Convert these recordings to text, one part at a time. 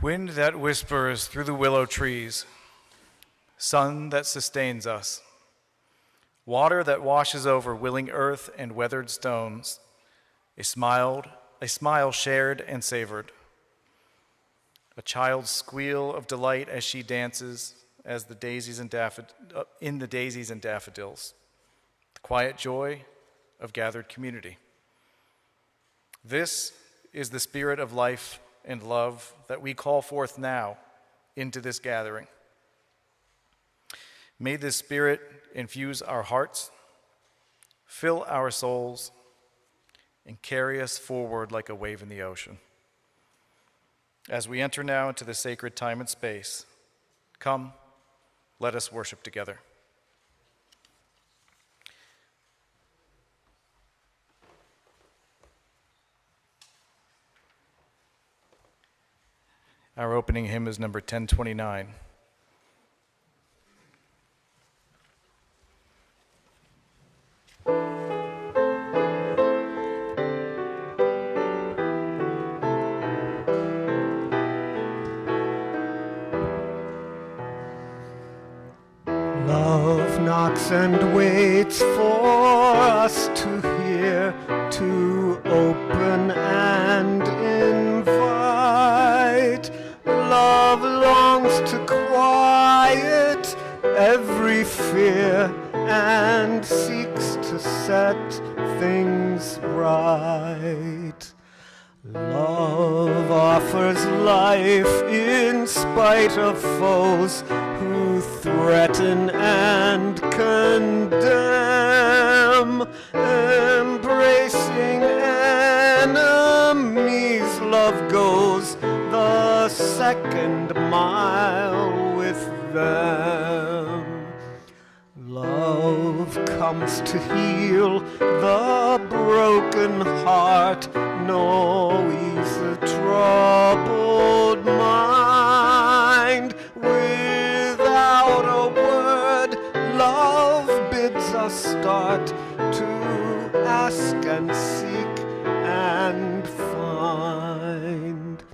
Wind that whispers through the willow trees, sun that sustains us, water that washes over willing earth and weathered stones, a smile shared and savored, a child's squeal of delight as she dances in the daisies and daffodils, the quiet joy of gathered community. This is the spirit of life and love that we call forth now into this gathering. May this spirit infuse our hearts, fill our souls, and carry us forward like a wave in the ocean. As we enter now into the sacred time and space, come, let us worship together. Our opening hymn is number 1029. Love knocks and waits for us to hear, to open and invite. Love longs to quiet every fear and seeks to set things right. Love offers life in spite of foes who threaten and condemn, embracing enemies. Love goes the second mile with them. Love comes to heal the broken heart, nor ease the troubled mind. Without a word, love bids us start to ask and seek and find.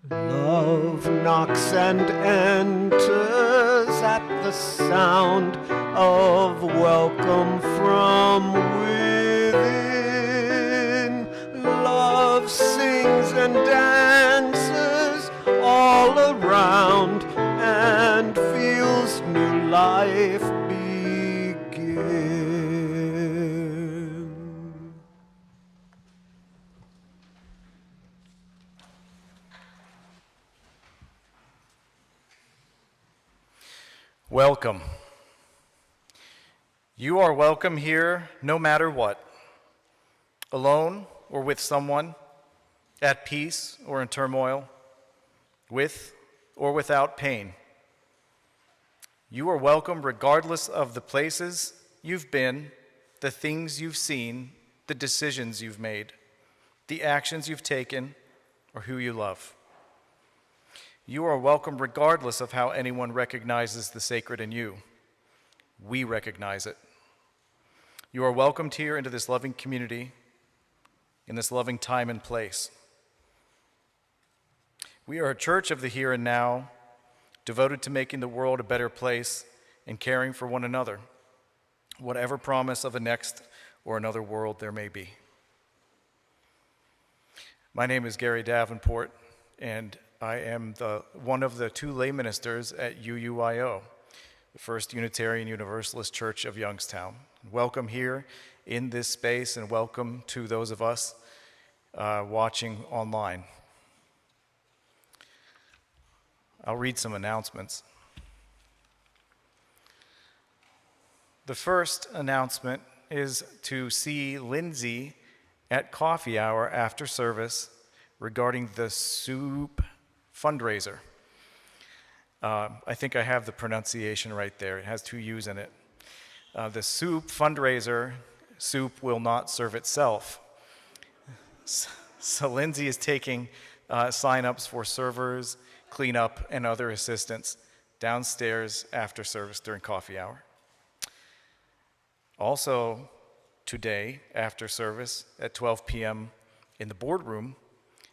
Love knocks and enters at the sound of welcome from within. Love sings and dances all around and feels new life begin. Welcome. You are welcome here no matter what, alone or with someone, at peace or in turmoil, with or without pain. You are welcome regardless of the places you've been, the things you've seen, the decisions you've made, the actions you've taken, or who you love. You are welcome regardless of how anyone recognizes the sacred in you. We recognize it. You are welcomed here into this loving community, in this loving time and place. We are a church of the here and now, devoted to making the world a better place and caring for one another, whatever promise of a next or another world there may be. My name is Gary Davenport, and I am one of the two lay ministers at UUYO, the First Unitarian Universalist Church of Youngstown. Welcome here in this space, and welcome to those of us watching online. I'll read some announcements. The first announcement is to see Lindsay at coffee hour after service regarding the soup fundraiser. I think I have the pronunciation right there. It has two U's in it. The soup fundraiser, soup will not serve itself. So Lindsay is taking sign-ups for servers, cleanup, and other assistance downstairs after service during coffee hour. Also today, after service at 12 p.m. in the boardroom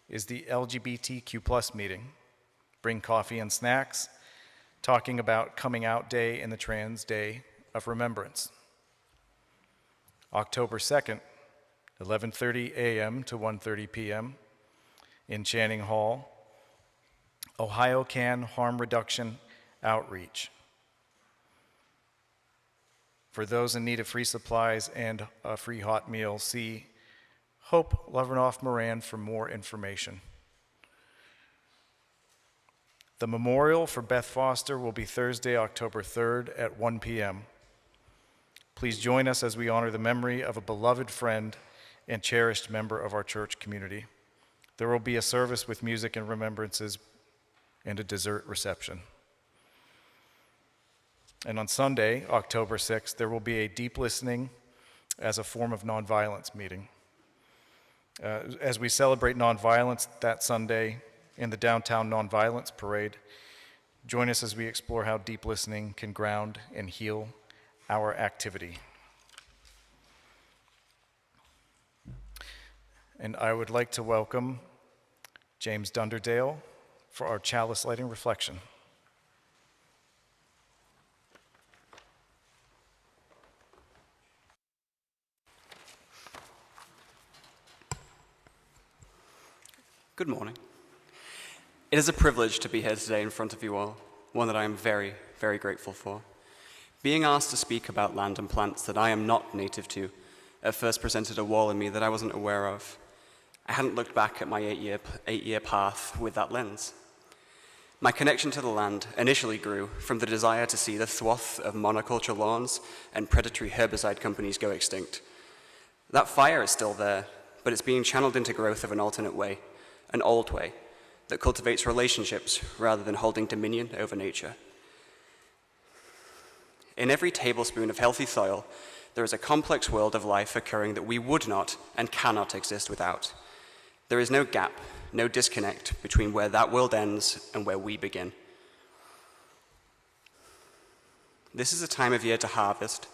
is the LGBTQ+ meeting. bring coffee and snacks, talking about Coming Out Day and the Trans Day of Remembrance. October 2nd, 11:30 a.m. to 1:30 p.m. in Channing Hall, Ohio Can Harm Reduction Outreach. For those in need of free supplies and a free hot meal, see Hope Lovernoff Moran for more information. The memorial for Beth Foster will be Thursday, October 3rd at 1 p.m. Please join us as we honor the memory of a beloved friend and cherished member of our church community. There will be a service with music and remembrances and a dessert reception. And on Sunday, October 6th, there will be a deep listening as a form of nonviolence meeting. As we celebrate nonviolence that Sunday in the downtown nonviolence parade, join us as we explore how deep listening can ground and heal our activity. And I would like to welcome James Dunderdale for our chalice lighting reflection. Good morning. It is a privilege to be here today in front of you all, one that I am very, very grateful for. Being asked to speak about land and plants that I am not native to at first presented a wall in me that I wasn't aware of. I hadn't looked back at my eight-year path with that lens. My connection to the land initially grew from the desire to see the swath of monoculture lawns and predatory herbicide companies go extinct. That fire is still there, but it's being channeled into growth of an alternate way, an old way, that cultivates relationships rather than holding dominion over nature. In every tablespoon of healthy soil, there is a complex world of life occurring that we would not and cannot exist without. There is no gap, no disconnect between where that world ends and where we begin. This is a time of year to harvest.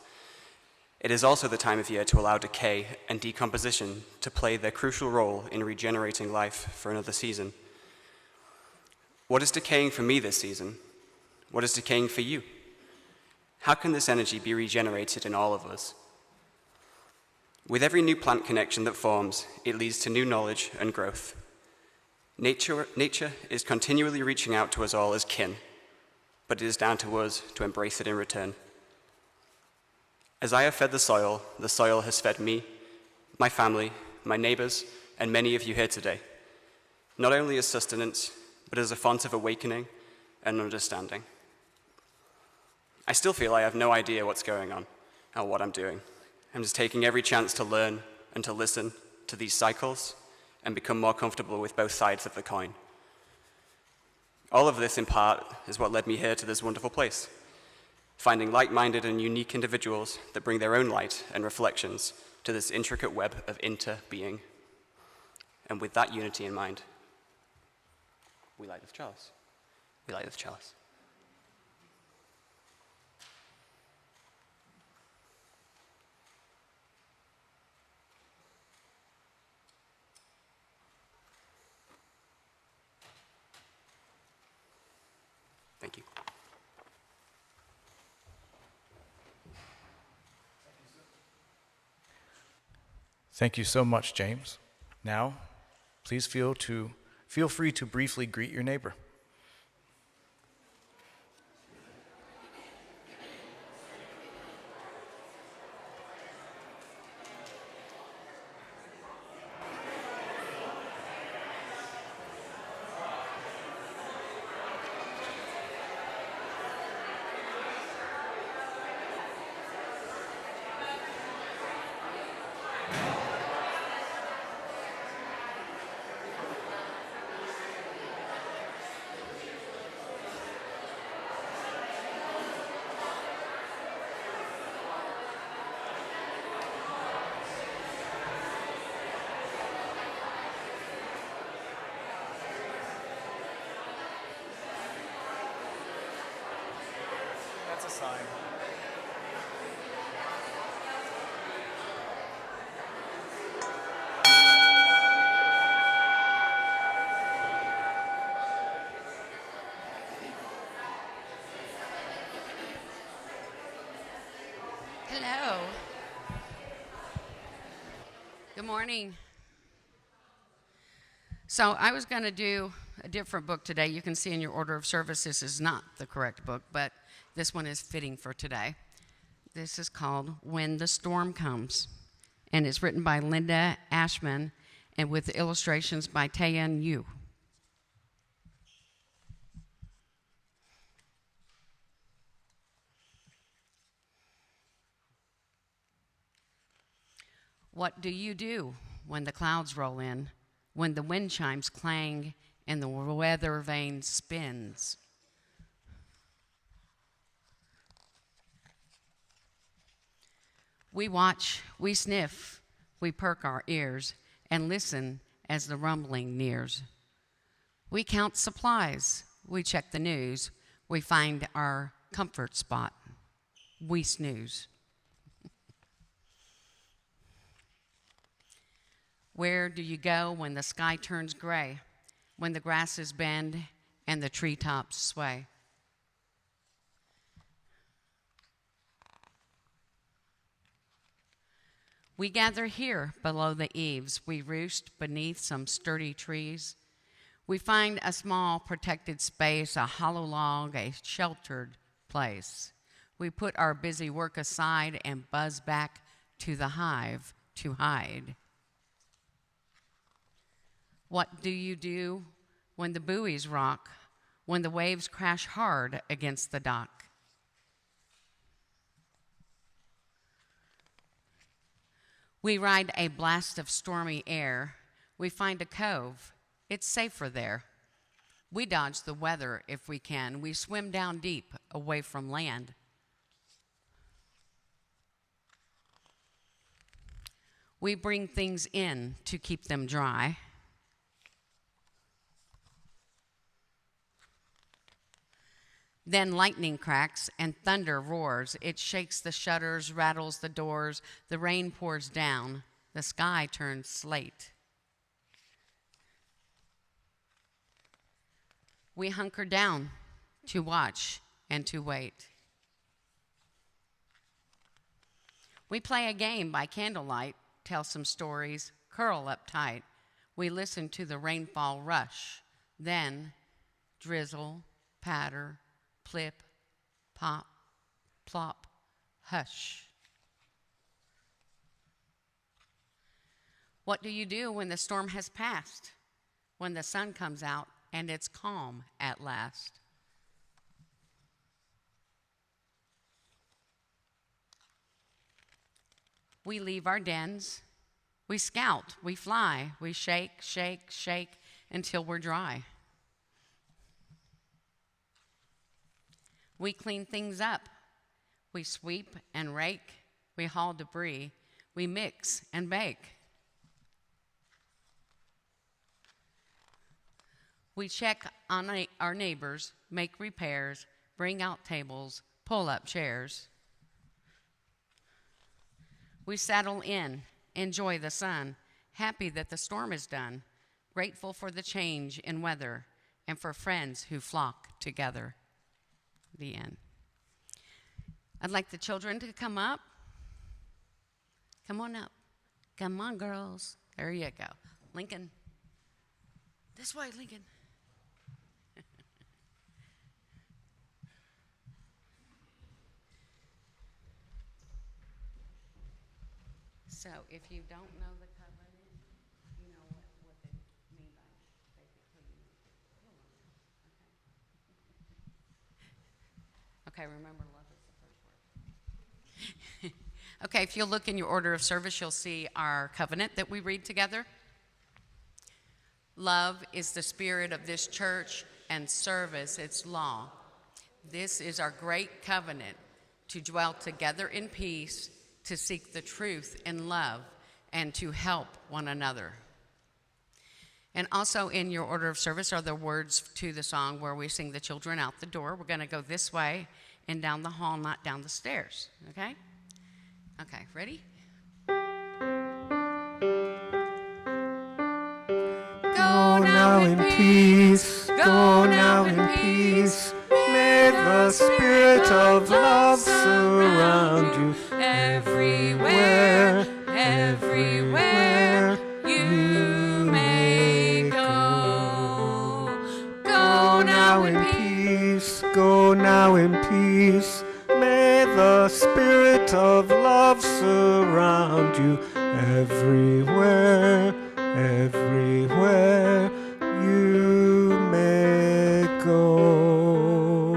It is also the time of year to allow decay and decomposition to play their crucial role in regenerating life for another season. What is decaying for me this season? What is decaying for you? How can this energy be regenerated in all of us? With every new plant connection that forms, it leads to new knowledge and growth. Nature is continually reaching out to us all as kin, but it is down to us to embrace it in return. As I have fed the soil has fed me, my family, my neighbors, and many of you here today, not only as sustenance, but as a font of awakening and understanding. I still feel I have no idea what's going on or what I'm doing. I'm just taking every chance to learn and to listen to these cycles and become more comfortable with both sides of the coin. All of this, in part, is what led me here to this wonderful place, finding like-minded and unique individuals that bring their own light and reflections to this intricate web of inter-being. And with that unity in mind, we light this chalice. We light this chalice. Thank you. Thank you so much, James. Now, please feel free to briefly greet your neighbor. That's a sign. Good morning. So I was going to do a different book today. You can see in your order of service this is not the correct book, but this one is fitting for today. This is called When the Storm Comes, and it's written by Linda Ashman and with illustrations by Taeyeon Yu. What do you do when the clouds roll in, when the wind chimes clang and the weather vane spins? We watch, we sniff, we perk our ears and listen as the rumbling nears. We count supplies, we check the news, we find our comfort spot. We snooze. Where do you go when the sky turns gray, when the grasses bend and the treetops sway? We gather here below the eaves. We roost beneath some sturdy trees. We find a small protected space, a hollow log, a sheltered place. We put our busy work aside and buzz back to the hive to hide. What do you do when the buoys rock, when the waves crash hard against the dock? We ride a blast of stormy air. We find a cove. It's safer there. We dodge the weather if we can. We swim down deep away from land. We bring things in to keep them dry. Then lightning cracks and thunder roars. It shakes the shutters, rattles the doors. The rain pours down. The sky turns slate. We hunker down to watch and to wait. We play a game by candlelight, tell some stories, curl up tight. We listen to the rainfall rush. Then drizzle, patter, plip, pop, plop, hush. What do you do when the storm has passed? When the sun comes out and it's calm at last? We leave our dens. We scout, we fly, we shake, shake, shake until we're dry. We clean things up. We sweep and rake. We haul debris. We mix and bake. We check on our neighbors, make repairs, bring out tables, pull up chairs. We settle in, enjoy the sun, happy that the storm is done, grateful for the change in weather and for friends who flock together. The end. I'd like the children to come up. Come on up. Come on, girls. There you go. Lincoln. This way, Lincoln. So if you don't know the covenant, you know what they mean by basically. Okay, remember, love is the first word. Okay, if you'll look in your order of service, you'll see our covenant that we read together. Love is the spirit of this church and service its law. This is our great covenant, to dwell together in peace, to seek the truth in love, and to help one another. And also in your order of service are the words to the song where we sing the children out the door. We're going to go this way and down the hall, not down the stairs, okay? Okay, ready? Go now in peace, go now in peace. May the spirit of love surround you everywhere, everywhere. everywhere, everywhere you may go.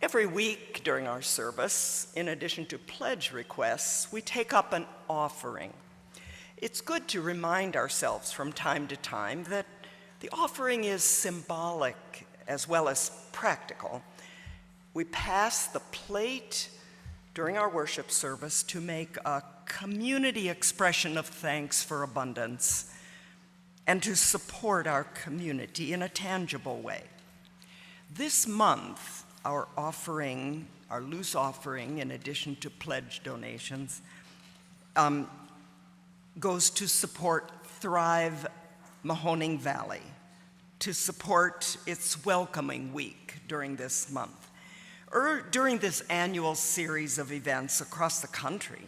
Every week during our service, in addition to pledge requests, we take up an offering. It's good to remind ourselves from time to time that the offering is symbolic as well as practical. We pass the plate during our worship service to make a community expression of thanks for abundance and to support our community in a tangible way. This month, our offering, our loose offering, in addition to pledge donations, goes to support Thrive Mahoning Valley, to support its welcoming week during this month. During this annual series of events across the country,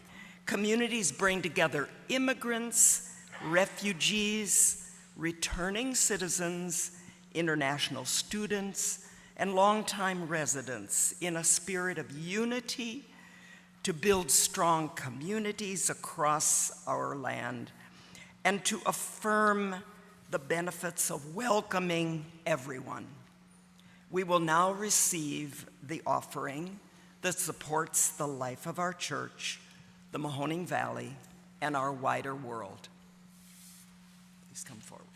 communities bring together immigrants, refugees, returning citizens, international students, and longtime residents in a spirit of unity to build strong communities across our land and to affirm the benefits of welcoming everyone. We will now receive the offering that supports the life of our church, the Mahoning Valley, and our wider world. Please come forward.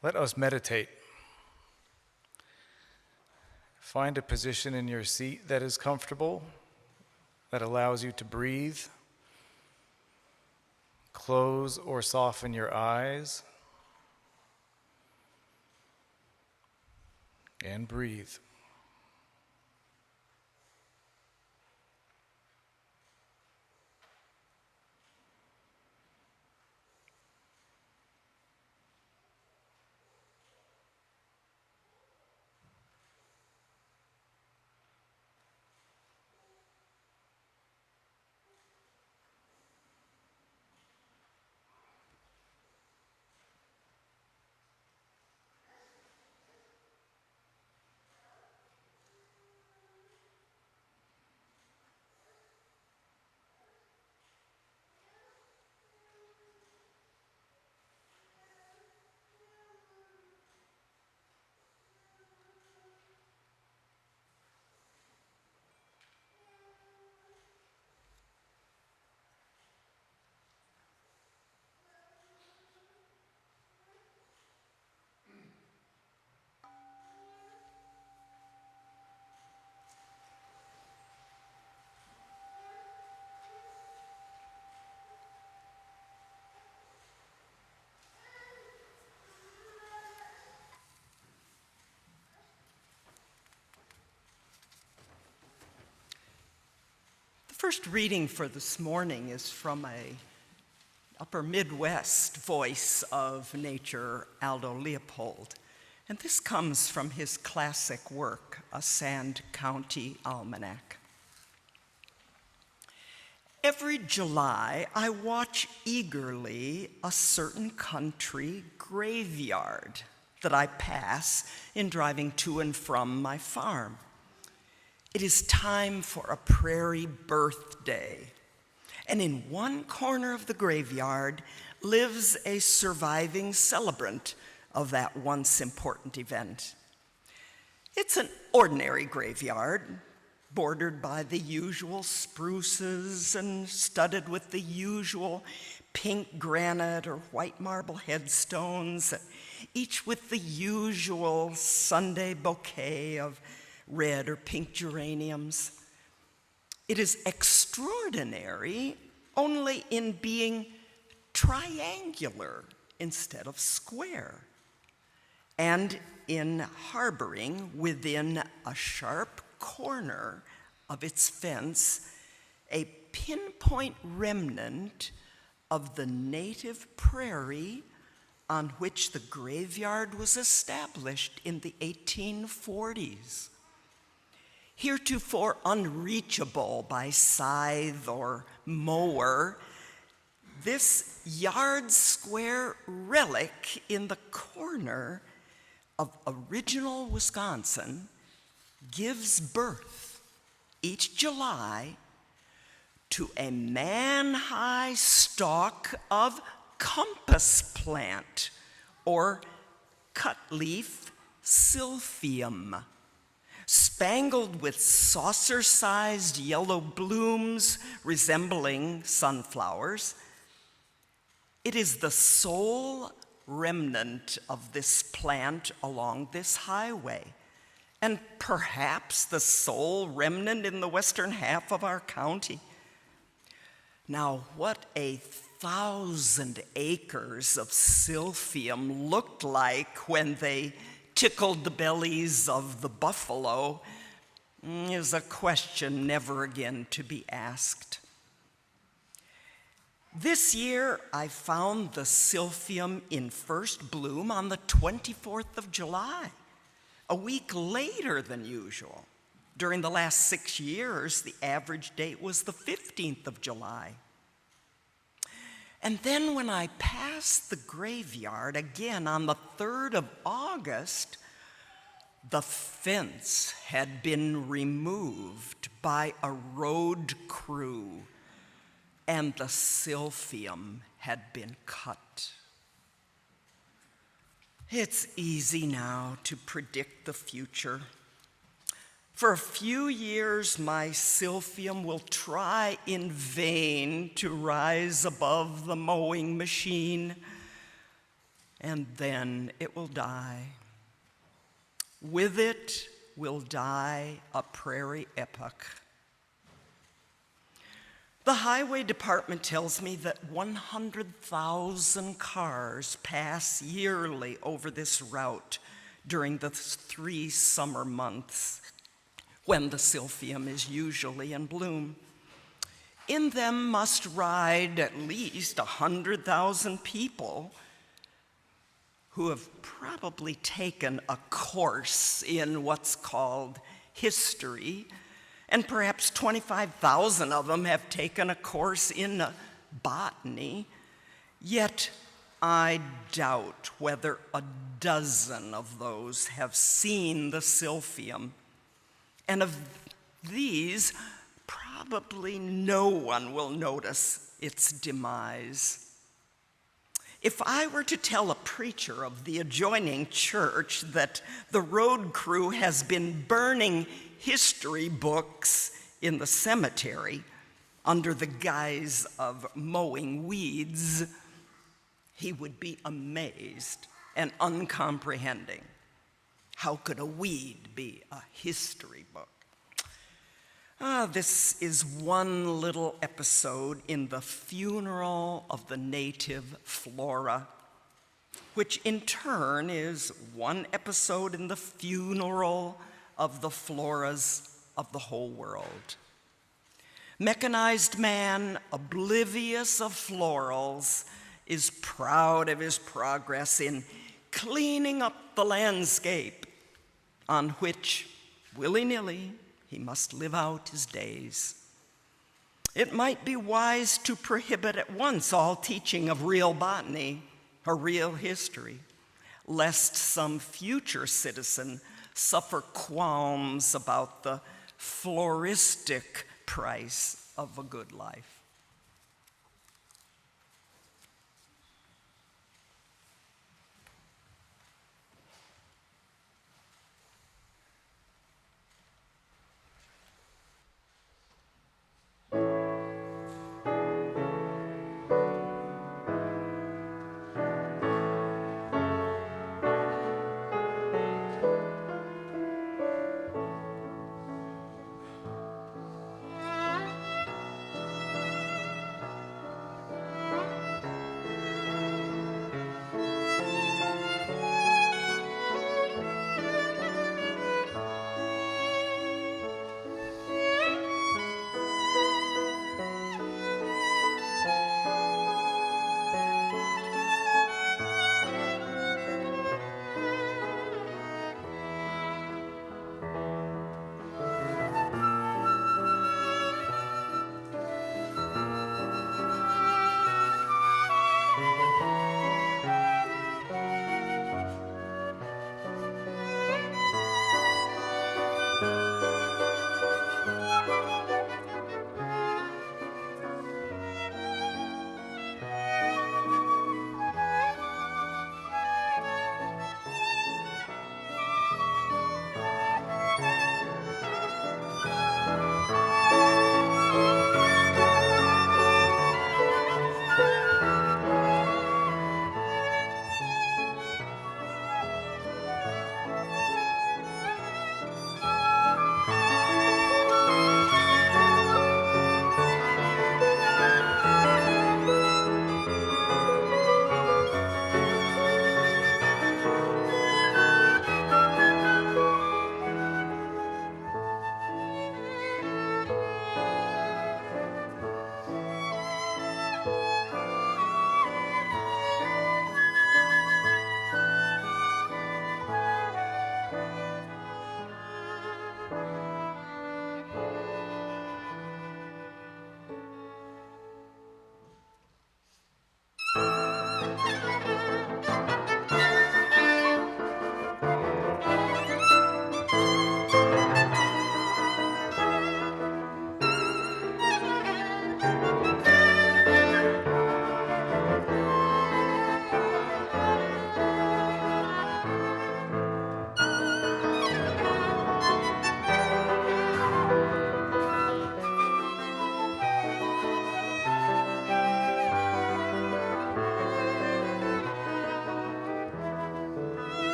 Let us meditate. Find a position in your seat that is comfortable, that allows you to breathe. Close or soften your eyes. And breathe. First reading for this morning is from a upper Midwest voice of nature, Aldo Leopold. And this comes from his classic work, A Sand County Almanac. Every July, I watch eagerly a certain country graveyard that I pass in driving to and from my farm. It is time for a prairie birthday, and in one corner of the graveyard lives a surviving celebrant of that once important event. It's an ordinary graveyard, bordered by the usual spruces and studded with the usual pink granite or white marble headstones, each with the usual Sunday bouquet of red or pink geraniums. It is extraordinary only in being triangular instead of square, and in harboring within a sharp corner of its fence a pinpoint remnant of the native prairie on which the graveyard was established in the 1840s. Heretofore unreachable by scythe or mower, this yard-square relic in the corner of original Wisconsin gives birth each July to a man-high stalk of compass plant, or cutleaf silphium, spangled with saucer-sized yellow blooms resembling sunflowers. It is the sole remnant of this plant along this highway, and perhaps the sole remnant in the western half of our county. Now, what 1,000 acres of silphium looked like when they tickled the bellies of the buffalo is a question never again to be asked. This year, I found the silphium in first bloom on the 24th of July, a week later than usual. During the last 6 years, the average date was the 15th of July. And then when I passed the graveyard again on the 3rd of August, the fence had been removed by a road crew, and the silphium had been cut. It's easy now to predict the future. For a few years, my silphium will try in vain to rise above the mowing machine, and then it will die. With it will die a prairie epoch. The highway department tells me that 100,000 cars pass yearly over this route during the 3 summer months, when the silphium is usually in bloom. In them must ride at least 100,000 people who have probably taken a course in what's called history, and perhaps 25,000 of them have taken a course in botany. Yet I doubt whether a dozen of those have seen the silphium. And of these, probably no one will notice its demise. If I were to tell a preacher of the adjoining church that the road crew has been burning history books in the cemetery under the guise of mowing weeds, he would be amazed and uncomprehending. How could a weed be a history book? This is one little episode in the funeral of the native flora, which in turn is one episode in the funeral of the floras of the whole world. Mechanized man, oblivious of florals, is proud of his progress in cleaning up the landscape on which, willy-nilly, he must live out his days. It might be wise to prohibit at once all teaching of real botany or real history, lest some future citizen suffer qualms about the floristic price of a good life.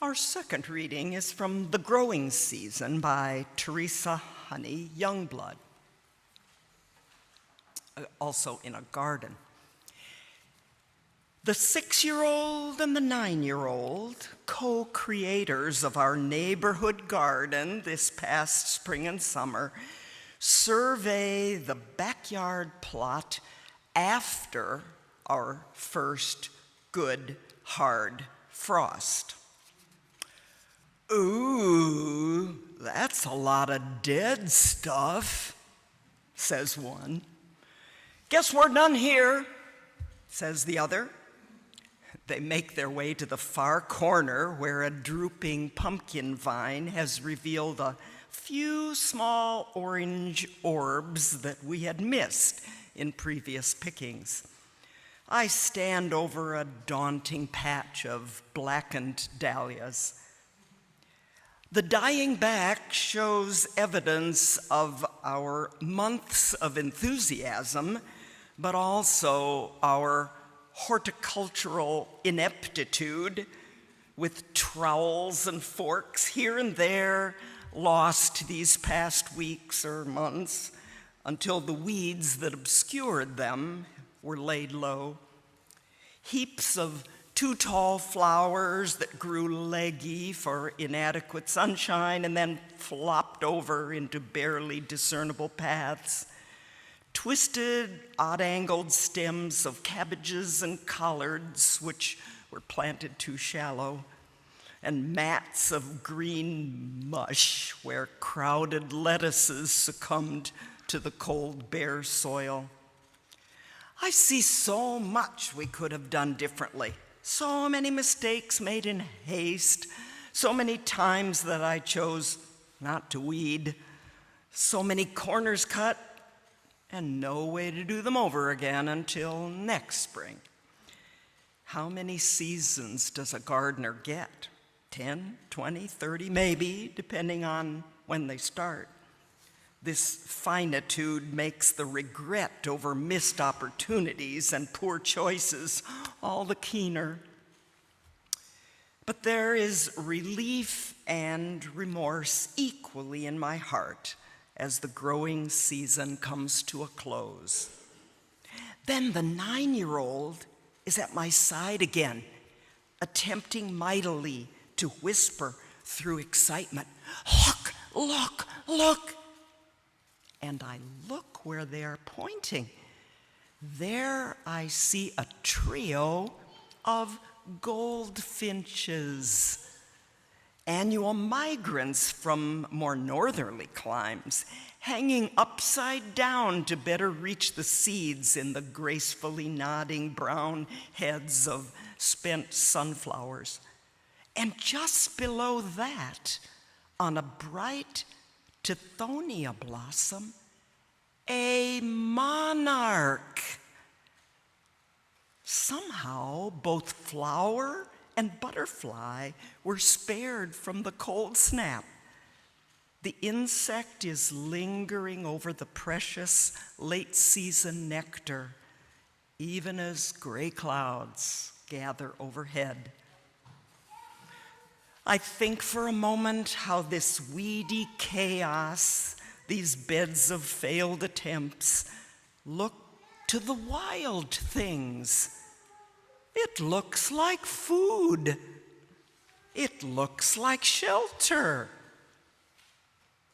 Our second reading is from The Growing Season by Teresa Honey Youngblood, also in a garden. The 6-year-old and the 9-year-old, co-creators of our neighborhood garden this past spring and summer, survey the backyard plot after our first good hard frost. Ooh, that's a lot of dead stuff, says one. Guess we're done here, says the other. They make their way to the far corner where a drooping pumpkin vine has revealed a few small orange orbs that we had missed in previous pickings. I stand over a daunting patch of blackened dahlias. The dying back shows evidence of our months of enthusiasm, but also our horticultural ineptitude, with trowels and forks here and there lost these past weeks or months until the weeds that obscured them were laid low. Heaps of too tall flowers that grew leggy for inadequate sunshine and then flopped over into barely discernible paths. Twisted, odd-angled stems of cabbages and collards, which were planted too shallow, and mats of green mush where crowded lettuces succumbed to the cold, bare soil. I see so much we could have done differently. So many mistakes made in haste, so many times that I chose not to weed, so many corners cut, and no way to do them over again until next spring. How many seasons does a gardener get? 10, 20, 30, maybe, depending on when they start. This finitude makes the regret over missed opportunities and poor choices all the keener. But there is relief and remorse equally in my heart as the growing season comes to a close. Then the 9-year-old is at my side again, attempting mightily to whisper through excitement, "Look, look, look!" And I look where they are pointing. There I see a trio of goldfinches, annual migrants from more northerly climes, hanging upside down to better reach the seeds in the gracefully nodding brown heads of spent sunflowers. And just below that, on a bright Tithonia blossom, a monarch. Somehow, both flower and butterfly were spared from the cold snap. The insect is lingering over the precious late-season nectar, even as gray clouds gather overhead. I think for a moment how this weedy chaos, these beds of failed attempts, look to the wild things. It looks like food. It looks like shelter.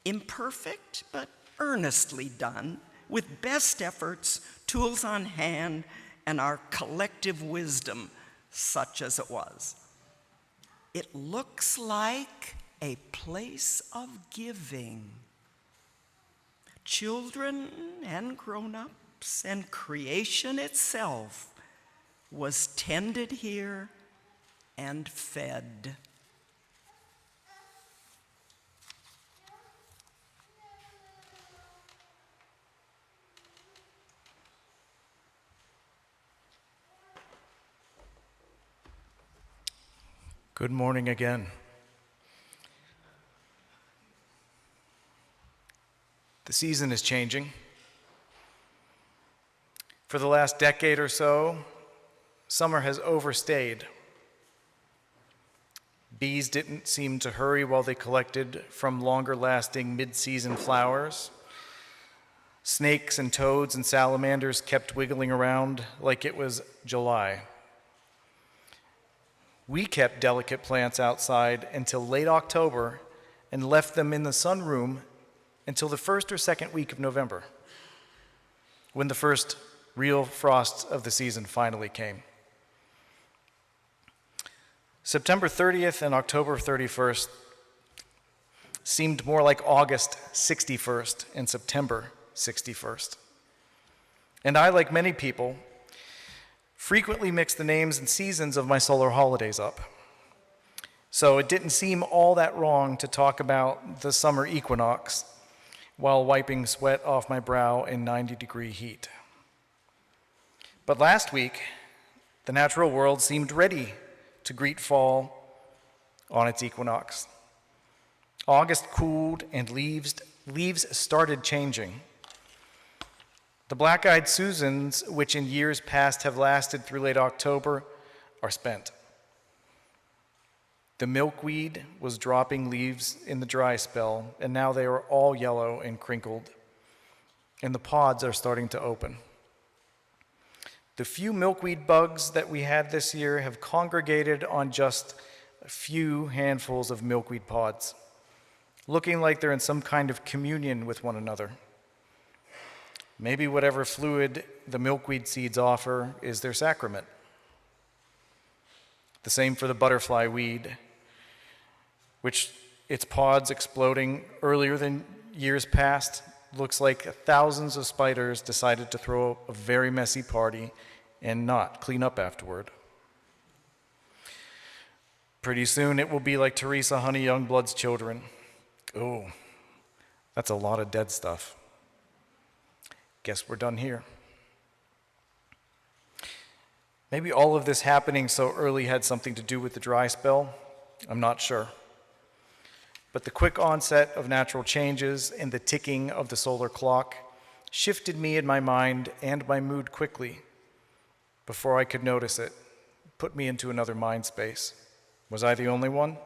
Imperfect, but earnestly done, with best efforts, tools on hand, and our collective wisdom, such as it was. It looks like a place of giving. Children and grown-ups and creation itself was tended here and fed. Good morning again. The season is changing. For the last decade or so, summer has overstayed. Bees didn't seem to hurry while they collected from longer-lasting mid-season flowers. Snakes and toads and salamanders kept wiggling around like it was July. We kept delicate plants outside until late October and left them in the sunroom until the first or second week of November, when the first real frosts of the season finally came. September 30th and October 31st seemed more like August 61st and September 61st. And I, like many people, frequently mix the names and seasons of my solar holidays up. So it didn't seem all that wrong to talk about the summer equinox while wiping sweat off my brow in 90-degree heat. But last week, the natural world seemed ready to greet fall on its equinox. August cooled and leaves started changing. The black-eyed Susans, which in years past have lasted through late October, are spent. The milkweed was dropping leaves in the dry spell, and now they are all yellow and crinkled, and the pods are starting to open. The few milkweed bugs that we had this year have congregated on just a few handfuls of milkweed pods, looking like they're in some kind of communion with one another. Maybe whatever fluid the milkweed seeds offer is their sacrament. The same for the butterfly weed, which its pods exploding earlier than years past looks like thousands of spiders decided to throw a very messy party and not clean up afterward. Pretty soon it will be like Teresa Honey Youngblood's children. Oh, that's a lot of dead stuff. Guess we're done here. Maybe all of this happening so early had something to do with the dry spell. I'm not sure. But the quick onset of natural changes and the ticking of the solar clock shifted me in my mind and my mood quickly. Before I could notice it, put me into another mind space. Was I the only one?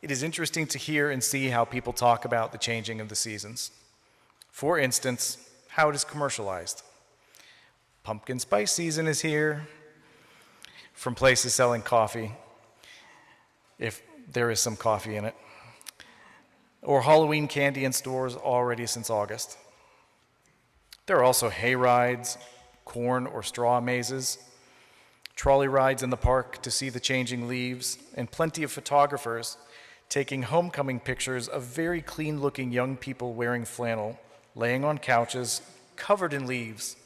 It is interesting to hear and see how people talk about the changing of the seasons. For instance, how it is commercialized. Pumpkin spice season is here, from places selling coffee, if there is some coffee in it, or Halloween candy in stores already since August. There are also hay rides, corn or straw mazes, trolley rides in the park to see the changing leaves, and plenty of photographers taking homecoming pictures of very clean-looking young people wearing flannel, laying on couches covered in leaves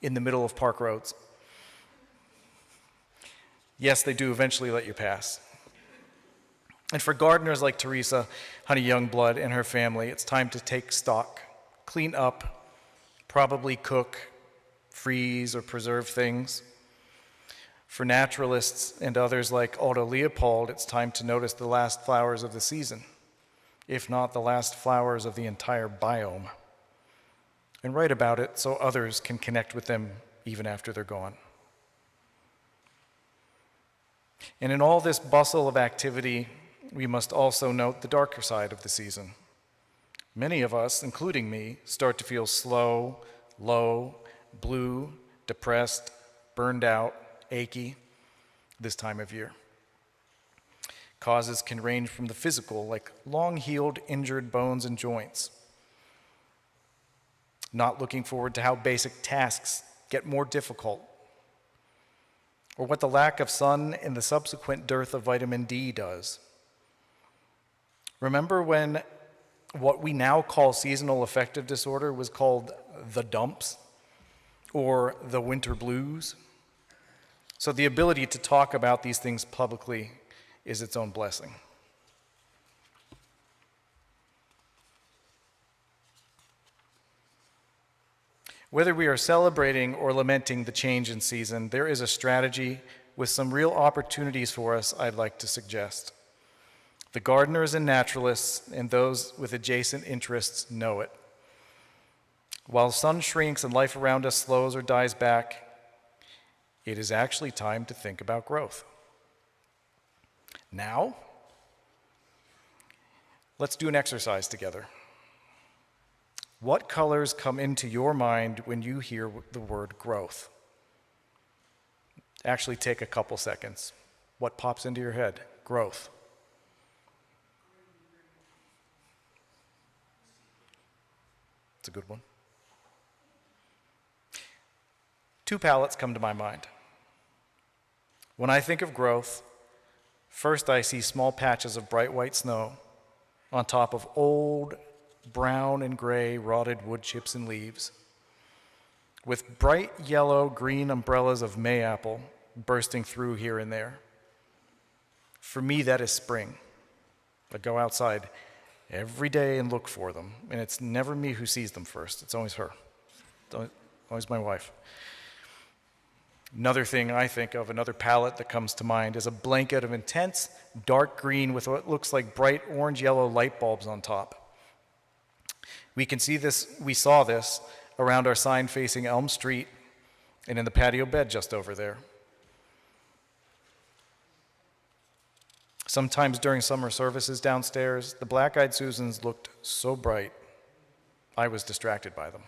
in the middle of park roads. Yes, they do eventually let you pass. And for gardeners like Teresa Honey Youngblood and her family, it's time to take stock, clean up, probably cook, freeze, or preserve things. For naturalists and others like Aldo Leopold, it's time to notice the last flowers of the season, if not the last flowers of the entire biome, and write about it so others can connect with them even after they're gone. And in all this bustle of activity, we must also note the darker side of the season. Many of us, including me, start to feel slow, low, blue, depressed, burned out, achy this time of year. Causes can range from the physical, like long-healed, injured bones and joints. Not looking forward to how basic tasks get more difficult, or what the lack of sun and the subsequent dearth of vitamin D does. Remember when what we now call seasonal affective disorder was called the dumps or the winter blues? So the ability to talk about these things publicly is its own blessing. Whether we are celebrating or lamenting the change in season, there is a strategy with some real opportunities for us I'd like to suggest. The gardeners and naturalists and those with adjacent interests know it. While sun shrinks and life around us slows or dies back, It is actually time to think about growth. Now, let's do an exercise together. What colors come into your mind when you hear the word growth? Actually, take a couple seconds. What pops into your head? Growth. It's a good one. Two palettes come to my mind. When I think of growth, first I see small patches of bright white snow on top of old brown and gray rotted wood chips and leaves, with bright yellow green umbrellas of mayapple bursting through here and there. For me, that is spring. I go outside every day and look for them, and it's never me who sees them first. It's always her. It's always my wife. Another thing I think of, another palette that comes to mind, is a blanket of intense dark green with what looks like bright orange-yellow light bulbs on top. We saw this around our sign facing Elm Street and in the patio bed just over there. Sometimes during summer services downstairs, the black-eyed Susans looked so bright, I was distracted by them.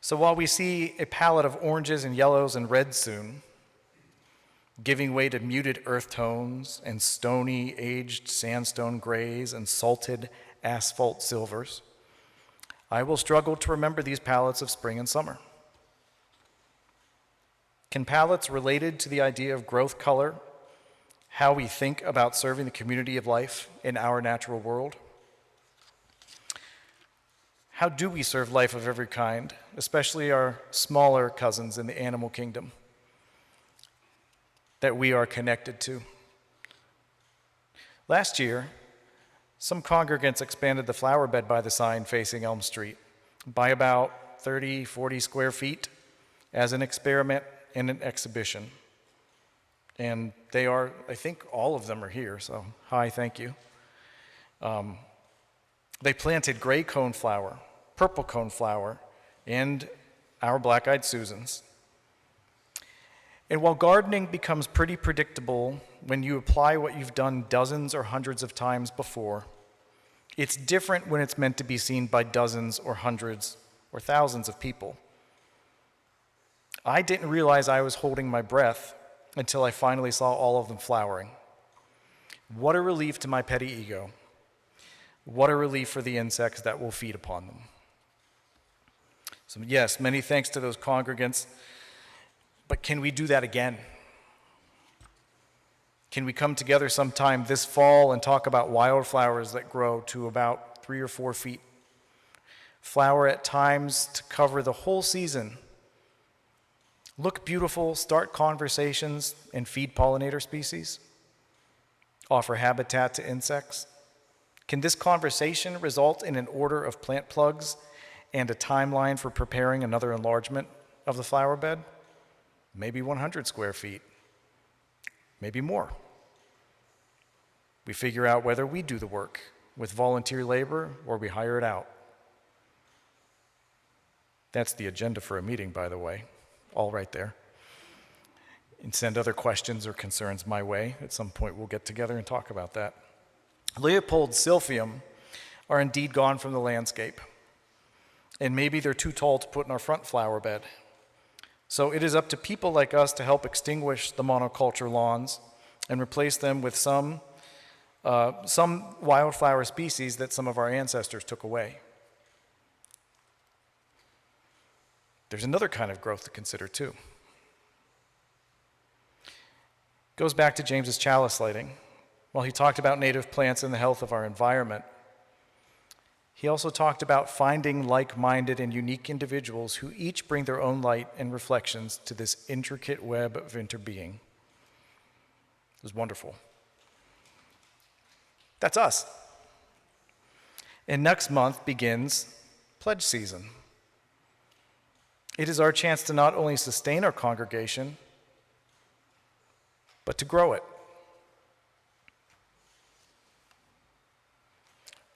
So while we see a palette of oranges and yellows and reds soon, giving way to muted earth tones and stony, aged sandstone grays and salted asphalt silvers, I will struggle to remember these palettes of spring and summer. Can palettes related to the idea of growth color how we think about serving the community of life in our natural world? How do we serve life of every kind, especially our smaller cousins in the animal kingdom that we are connected to? Last year, some congregants expanded the flower bed by the sign facing Elm Street by about 30, 40 square feet as an experiment and an exhibition. And they are, I think all of them are here, so hi, thank you. They planted gray coneflower, purple coneflower, and our black-eyed Susans. And while gardening becomes pretty predictable when you apply what you've done dozens or hundreds of times before, it's different when it's meant to be seen by dozens or hundreds or thousands of people. I didn't realize I was holding my breath until I finally saw all of them flowering. What a relief to my petty ego. What a relief for the insects that will feed upon them. So yes, many thanks to those congregants, but can we do that again? Can we come together sometime this fall and talk about wildflowers that grow to about 3 or 4 feet? Flower at times to cover the whole season. Look beautiful, start conversations, and feed pollinator species. Offer habitat to insects. Can this conversation result in an order of plant plugs and a timeline for preparing another enlargement of the flower bed? Maybe 100 square feet, maybe more. We figure out whether we do the work with volunteer labor or we hire it out. That's the agenda for a meeting, by the way, all right there. And send other questions or concerns my way. At some point we'll get together and talk about that. Leopold's silphium are indeed gone from the landscape. And maybe they're too tall to put in our front flower bed. So it is up to people like us to help extinguish the monoculture lawns and replace them with some wildflower species that some of our ancestors took away. There's another kind of growth to consider too. Goes back to James's chalice lighting. While he talked about native plants and the health of our environment, he also talked about finding like-minded and unique individuals who each bring their own light and reflections to this intricate web of interbeing. It was wonderful. That's us. And next month begins pledge season. It is our chance to not only sustain our congregation, but to grow it.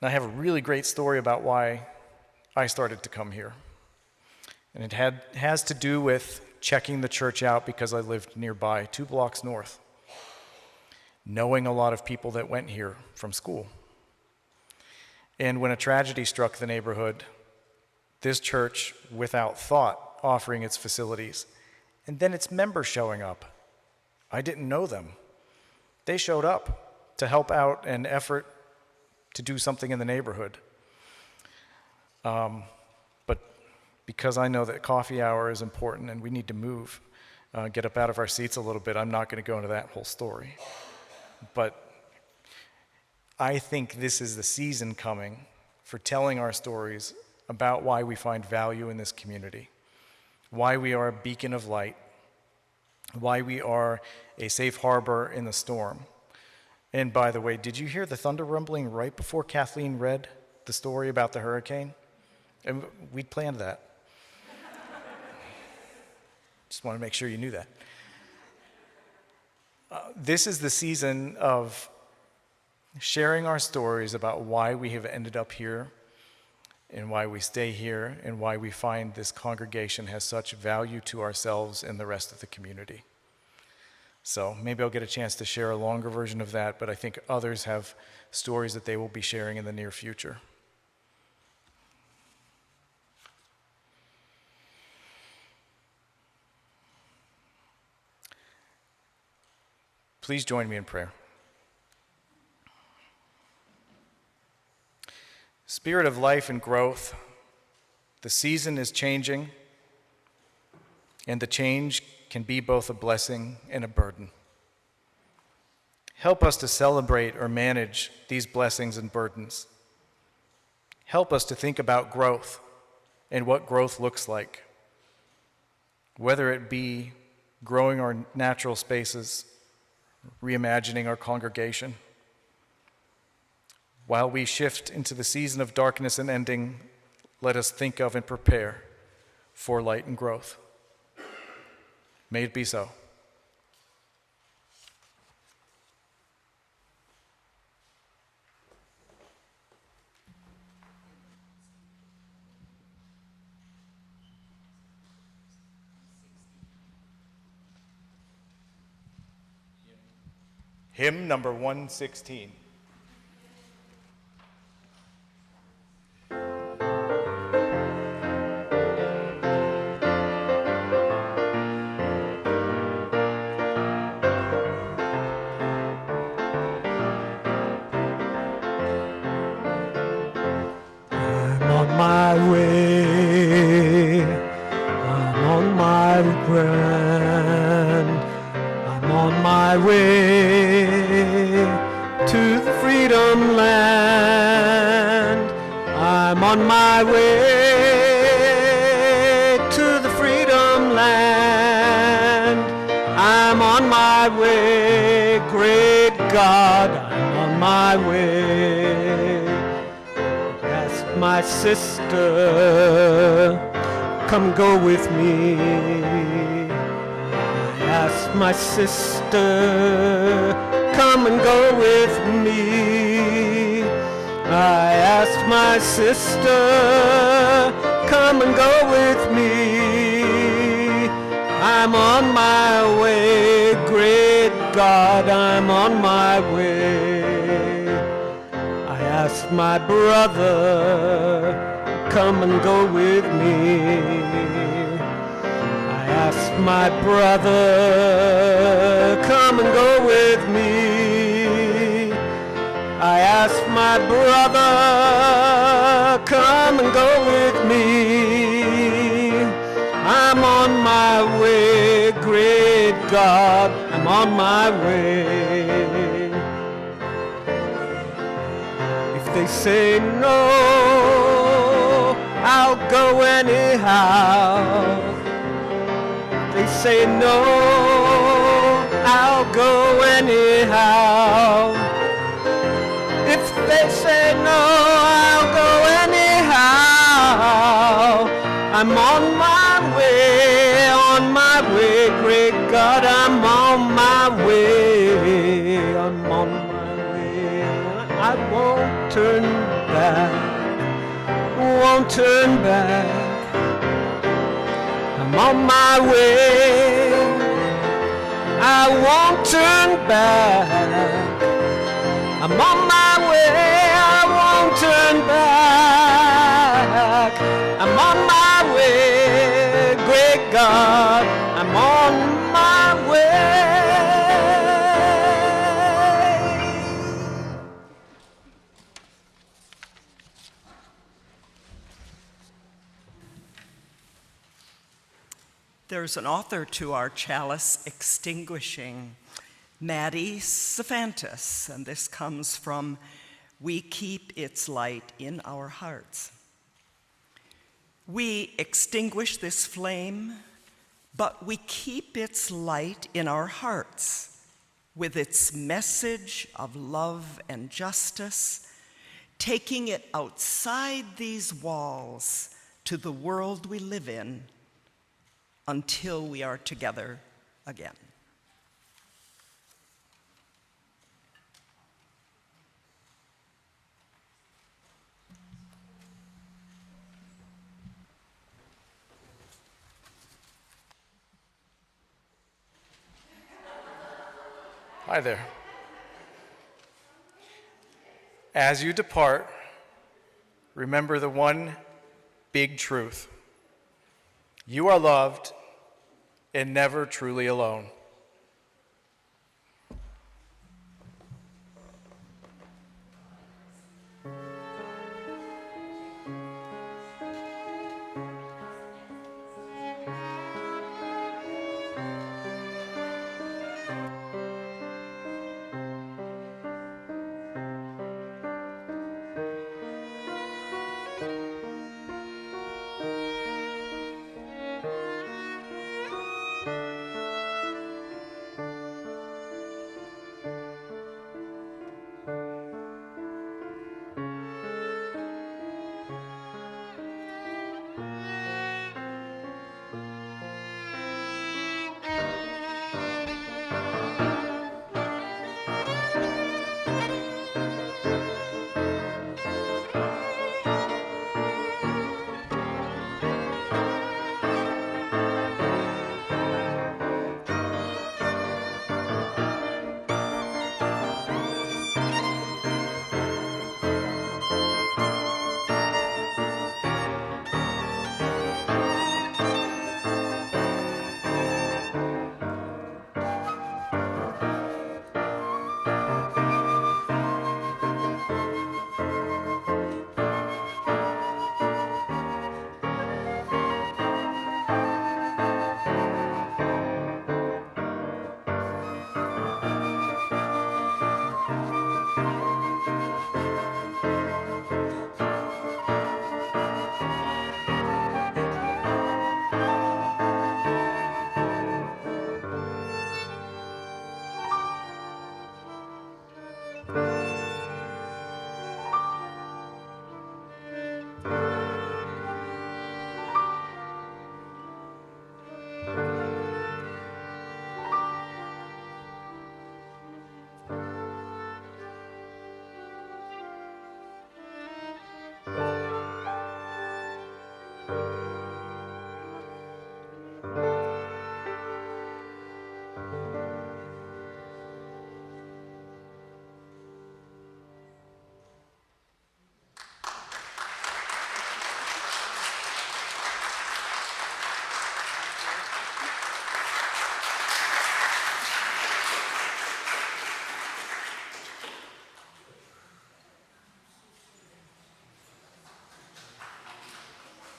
And I have a really great story about why I started to come here. And it has to do with checking the church out because I lived nearby, 2 blocks north, knowing a lot of people that went here from school. And when a tragedy struck the neighborhood, this church, without thought, offering its facilities, and then its members showing up. I didn't know them. They showed up to help out an effort to do something in the neighborhood. But because I know that coffee hour is important and we need to move, get up out of our seats a little bit, I'm not going to go into that whole story. But I think this is the season coming for telling our stories about why we find value in this community, why we are a beacon of light, why we are a safe harbor in the storm. And by the way, did you hear the thunder rumbling right before Kathleen read the story about the hurricane? And we planned that. Just want to make sure you knew that. This is the season of sharing our stories about why we have ended up here and why we stay here and why we find this congregation has such value to ourselves and the rest of the community. So maybe I'll get a chance to share a longer version of that, but I think others have stories that they will be sharing in the near future. Please join me in prayer. Spirit of life and growth, the season is changing, and the change can be both a blessing and a burden. Help us to celebrate or manage these blessings and burdens. Help us to think about growth and what growth looks like, whether it be growing our natural spaces, reimagining our congregation. While we shift into the season of darkness and ending, let us think of and prepare for light and growth. May it be so. Hymn number 116. Sister, come go with me. I asked my sister, come and go with me. I asked my sister, come and go with me. I'm on my way, great God, I'm on my way. I asked my brother, come and go with me. I asked my brother, come and go with me. I asked my brother, come and go with me. I'm on my way, great God, I'm on my way. They say no, I'll go anyhow. They say no, I'll go anyhow. If they say no, I'll go anyhow. I'm on my way, great God, I'm on my way. I'm on my way, I won't turn back, won't turn back. I'm on my way. I won't turn back. I'm on my way. I won't turn back. I'm on my way. Great God, I'm on my way. There's an author to our chalice extinguishing, Maddie Cephantis, and this comes from We Keep Its Light in Our Hearts. We extinguish this flame, but we keep its light in our hearts with its message of love and justice, taking it outside these walls to the world we live in until we are together again. Hi there. As you depart, remember the one big truth. You are loved and never truly alone.